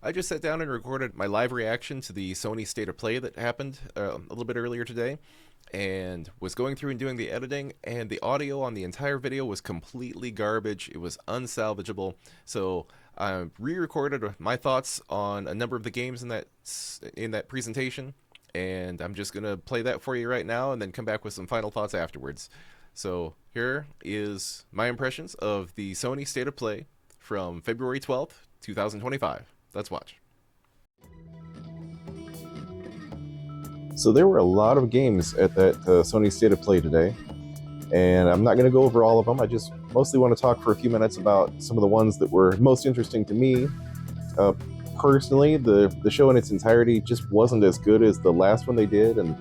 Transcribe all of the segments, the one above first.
I just sat down and recorded my live reaction to the Sony State of Play that happened a little bit earlier today, and was going through and doing the editing, and the audio on the entire video was completely garbage. It was unsalvageable. So I re-recorded my thoughts on a number of the games in that presentation, and I'm just gonna play that for you right now, and then come back with some final thoughts afterwards. So here is my impressions of the Sony State of Play from February 12th, 2025. Let's watch. So there were a lot of games at that Sony State of Play today, and I'm not going to go over all of them. I just mostly want to talk for a few minutes about some of the ones that were most interesting to me. Personally, the show in its entirety just wasn't as good as the last one they did, and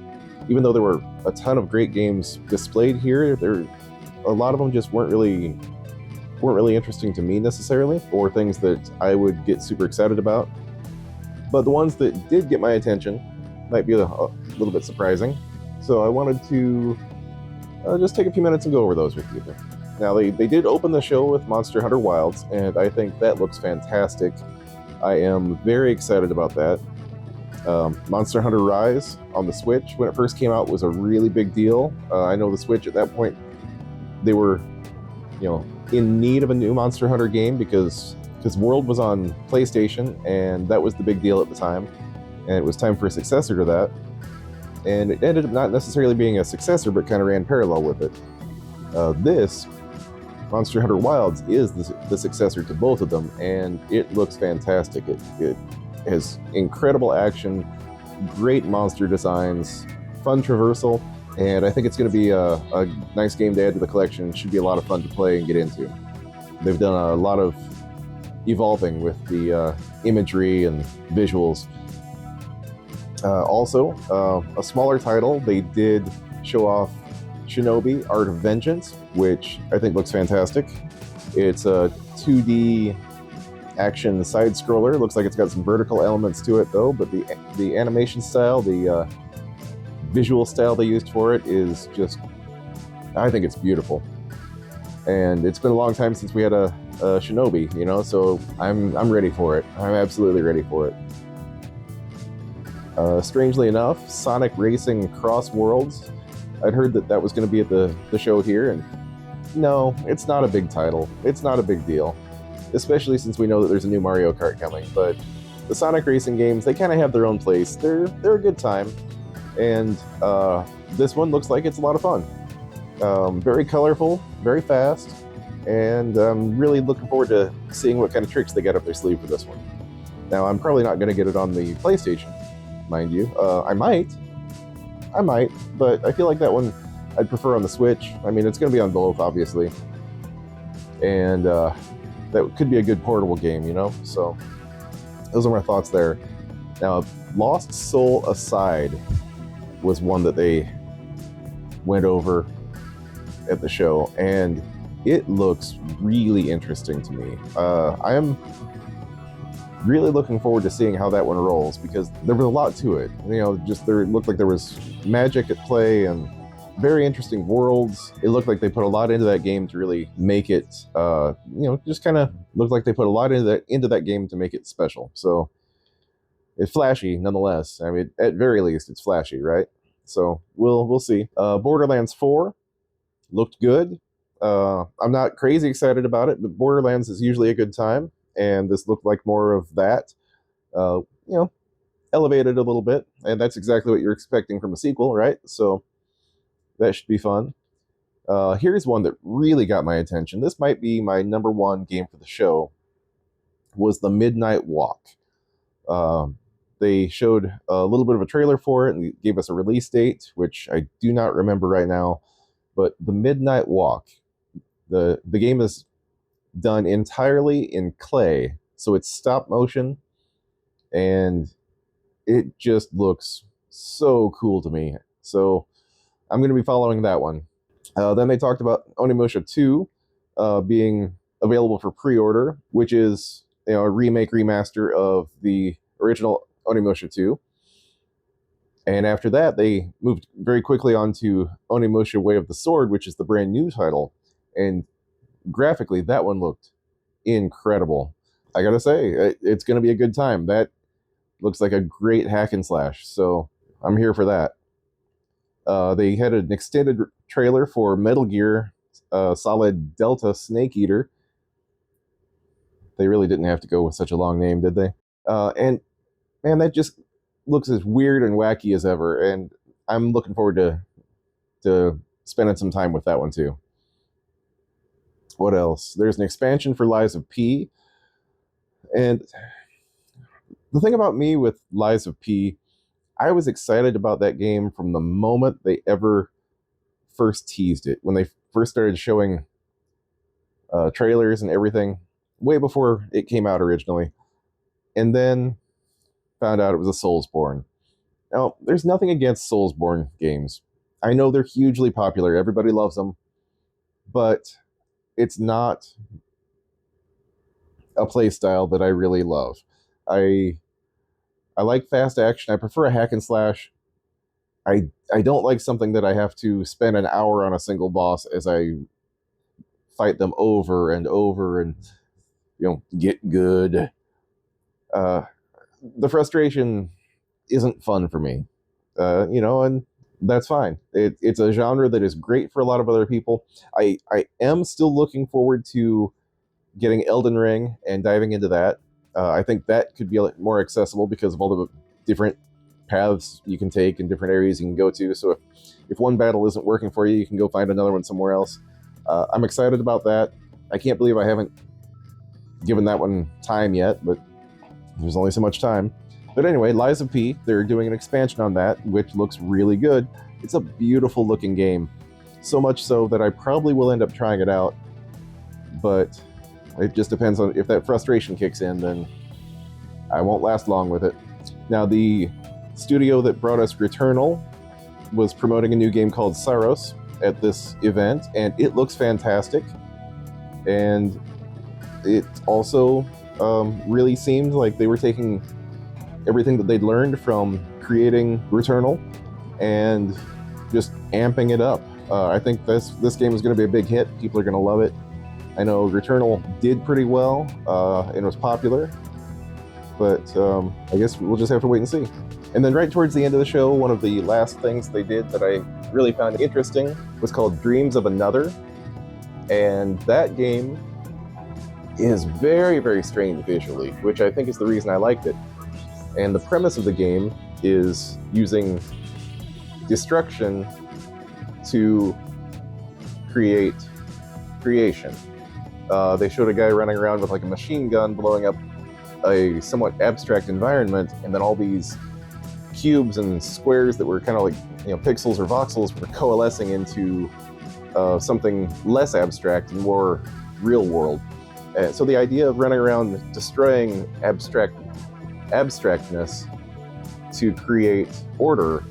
even though there were a ton of great games displayed here, a lot of them just weren't really interesting to me necessarily, or things that I would get super excited about. But the ones that did get my attention might be a little bit surprising. So I wanted to just take a few minutes and go over those with you. Now, they did open the show with Monster Hunter Wilds, and I think that looks fantastic. I am very excited about that. Monster Hunter Rise on the Switch, when it first came out, was a really big deal. I know the Switch at that point, they were, in need of a new Monster Hunter game because World was on PlayStation, and that was the big deal at the time. And it was time for a successor to that. And it ended up not necessarily being a successor, but kind of ran parallel with it. This, Monster Hunter Wilds, is the successor to both of them, and it looks fantastic. It has incredible action, great monster designs, fun traversal, and I think it's going to be a nice game to add to the collection. It should be a lot of fun to play and get into. They've done a lot of evolving with the imagery and visuals. Also, a smaller title, they did show off Shinobi Art of Vengeance, which I think looks fantastic. It's a 2D action side-scroller. It looks like it's got some vertical elements to it, though, but the animation style, the visual style they used for it is just, I think it's beautiful. And it's been a long time since we had a Shinobi, so I'm ready for it. I'm absolutely ready for it. Strangely enough, Sonic Racing Cross Worlds, I'd heard that was going to be at the show here, and no, it's not a big title. It's not a big deal, especially since we know that there's a new Mario Kart coming. But the Sonic Racing games, they kind of have their own place. They're a good time, and this one looks like it's a lot of fun. Very colorful, very fast, and I'm really looking forward to seeing what kind of tricks they got up their sleeve for this one. Now, I'm probably not going to get it on the PlayStation, mind you. I might, but I feel like that one I'd prefer on the Switch. I mean, it's going to be on both, obviously, and that could be a good portable game, so those are my thoughts there. Now, Lost Soul Aside was one that they went over at the show, and it looks really interesting to me. I am really looking forward to seeing how that one rolls, because there was a lot to it. It looked like there was magic at play and very interesting worlds. It looked like they put a lot into that game to really make it, just kind of looked like they put a lot into that game to make it special. So it's flashy nonetheless. I mean, at very least, it's flashy, right? So we'll see. Borderlands 4 looked good. I'm not crazy excited about it, but Borderlands is usually a good time, and this looked like more of that. Elevated a little bit, and that's exactly what you're expecting from a sequel, right? So that should be fun. Here's one that really got my attention. This might be my number one game for the show, was the Midnight Walk. They showed a little bit of a trailer for it and gave us a release date, which I do not remember right now. But the Midnight Walk, the game is done entirely in clay, so it's stop motion, and it just looks so cool to me. So I'm going to be following that one. Then they talked about Onimusha 2 being available for pre-order, which is a remake remaster of the original Onimusha 2. And after that, they moved very quickly on to Onimusha Way of the Sword, which is the brand new title. And graphically, that one looked incredible. I gotta say, it's going to be a good time. That looks like a great hack and slash, so I'm here for that. They had an extended trailer for Metal Gear Solid Delta Snake Eater. They really didn't have to go with such a long name, did they? And man, that just looks as weird and wacky as ever, and I'm looking forward to spending some time with that one too. What else? There's an expansion for Lies of P, and the thing about me with Lies of P, I was excited about that game from the moment they ever first teased it. When they first started showing trailers and everything, way before it came out originally, and then found out it was a Soulsborne. Now, there's nothing against Soulsborne games. I know they're hugely popular. Everybody loves them, but it's not a play style that I really love. I I like fast action. I prefer a hack and slash. I don't like something that I have to spend an hour on a single boss as I fight them over and over and get good. Uh, the frustration isn't fun for me. And that's fine. It's a genre that is great for a lot of other people. I am still looking forward to getting Elden Ring and diving into that. I think that could be a lot more accessible because of all the different paths you can take and different areas you can go to. So if one battle isn't working for you, you can go find another one somewhere else. I'm excited about that. I can't believe I haven't given that one time yet, but there's only so much time. But anyway, Lies of P, they're doing an expansion on that, which looks really good. It's a beautiful looking game. So much so that I probably will end up trying it out. But it just depends on if that frustration kicks in, then I won't last long with it. Now, the studio that brought us Returnal was promoting a new game called Saros at this event, and it looks fantastic. And it also really seemed like they were taking everything that they'd learned from creating Returnal and just amping it up. I think this game is going to be a big hit. People are going to love it. I know Returnal did pretty well and was popular, but I guess we'll just have to wait and see. And then right towards the end of the show, one of the last things they did that I really found interesting was called Dreams of Another. And that game is very, very strange visually, which I think is the reason I liked it. And the premise of the game is using destruction to create creation. They showed a guy running around with like a machine gun blowing up a somewhat abstract environment, and then all these cubes and squares that were kind of like pixels or voxels were coalescing into something less abstract and more real world. So the idea of running around destroying abstractness to create order,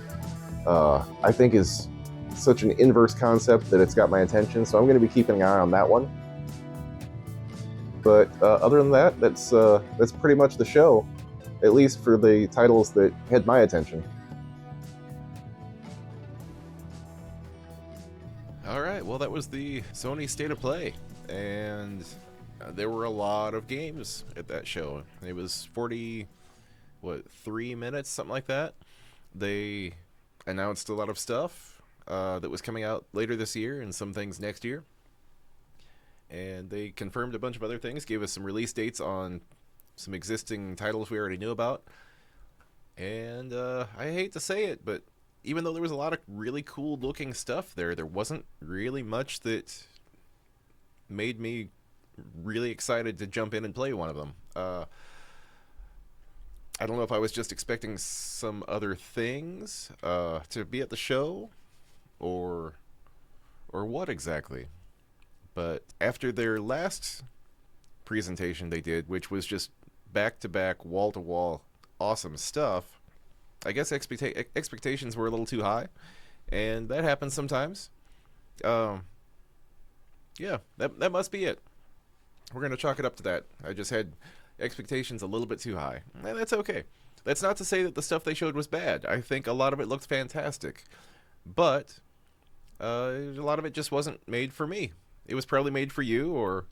I think is such an inverse concept that it's got my attention. So I'm going to be keeping an eye on that one. But other than that, that's pretty much the show, at least for the titles that had my attention. All right, well, that was the Sony State of Play, and there were a lot of games at that show. It was 3 minutes, something like that. They announced a lot of stuff that was coming out later this year and some things next year. And they confirmed a bunch of other things, gave us some release dates on some existing titles we already knew about. And I hate to say it, but even though there was a lot of really cool looking stuff there wasn't really much that made me really excited to jump in and play one of them. I don't know if I was just expecting some other things to be at the show, or what exactly. But after their last presentation they did, which was just back-to-back, wall-to-wall awesome stuff, I guess expectations were a little too high, and that happens sometimes. Yeah, that must be it. We're going to chalk it up to that. I just had expectations a little bit too high. And that's okay. That's not to say that the stuff they showed was bad. I think a lot of it looked fantastic. But a lot of it just wasn't made for me. It was probably made for you or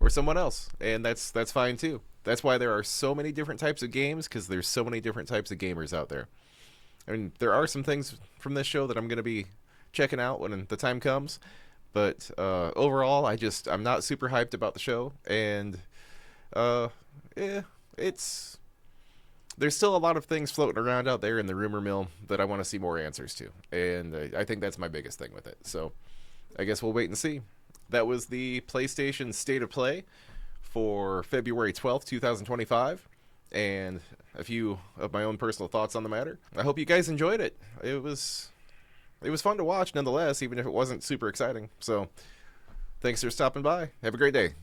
someone else, and that's fine too. That's why there are so many different types of games, because there's so many different types of gamers out there. I mean, there are some things from this show that I'm going to be checking out when the time comes, but overall, I'm not super hyped about the show, and yeah, it's there's still a lot of things floating around out there in the rumor mill that I want to see more answers to, and I think that's my biggest thing with it. So I guess we'll wait and see. That was the PlayStation State of Play for February 12th, 2025, and a few of my own personal thoughts on the matter. I hope you guys enjoyed it. It was fun to watch nonetheless, even if it wasn't super exciting. So thanks for stopping by. Have a great day.